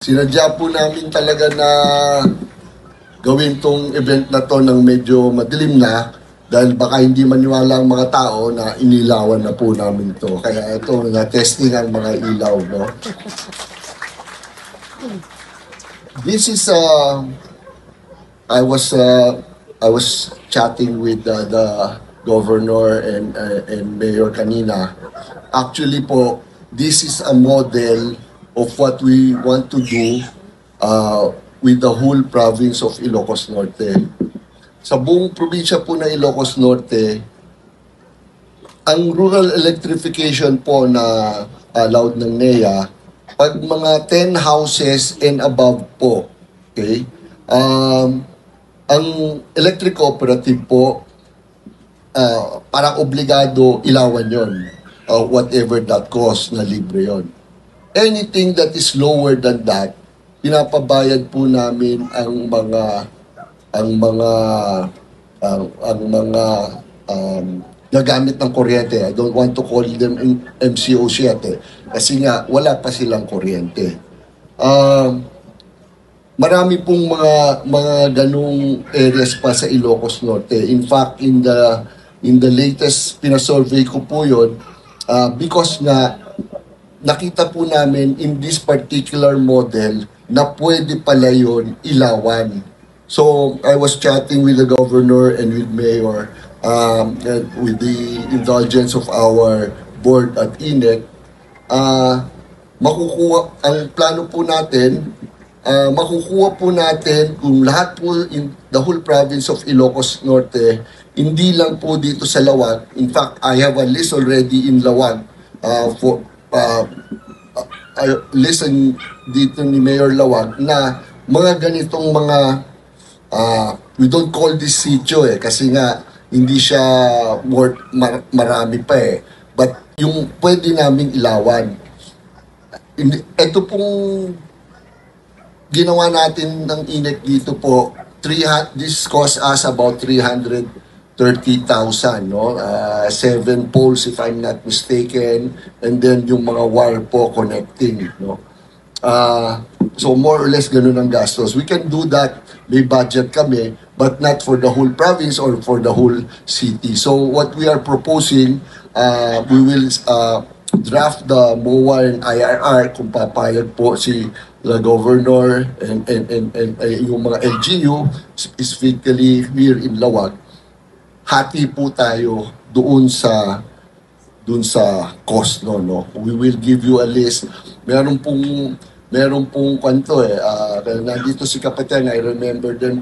Sinadya po namin talaga na gawin tong event na to ng medyo madilim na dahil baka hindi maniwala ang mga tao na inilawan na po namin to. Kaya ito, na-testing ang mga ilaw, no? This is, I was chatting with the governor and mayor kanina. Actually po, this is a model of what we want to do with the whole province of Ilocos Norte. Sa buong probinsya po ng Ilocos Norte, ang rural electrification po na allowed ng NEA, pag mga 10 houses and above po, okay, ang electric cooperative po, parang obligado ilawan yon, whatever that cost, na libre yon. Anything that is lower than that, pinapabayad po namin ang mga gagamit ng kuryente. I don't want to call them MCOs yet kasi nga wala pa silang kuryente. Marami pong mga ganung areas pa sa Ilocos Norte. In fact, in the latest pinasurvey ko po yun, because nga nakita po namin in this particular model na pwede pala yun ilawan. So, I was chatting with the governor and with mayor, and with the indulgence of our board at INEC. Ang plano po natin, makukuha po natin kung lahat po in the whole province of Ilocos Norte, hindi lang po dito sa Lawag. In fact, I have a list already in Lawag listen dito ni Mayor Lawag na mga ganitong mga we don't call this sitio kasi nga hindi siya marami pa but yung pwede naming ilawan. Ito pong ginawa natin ng INEC dito po, this cost us about 330,000, no? 7 poles if I'm not mistaken, and then yung mga wire po connecting, no? So more or less ganun ang gastos. We can do that, may budget kami, but not for the whole province or for the whole city. So what we are proposing, we will draft the MOA and IRR kung papayag po si the governor and yung mga LGU, specifically here in Lawag. Hati po tayo doon sa cost, no. We will give you a list. Meron pong kwento nandito si Kapitan, I remember them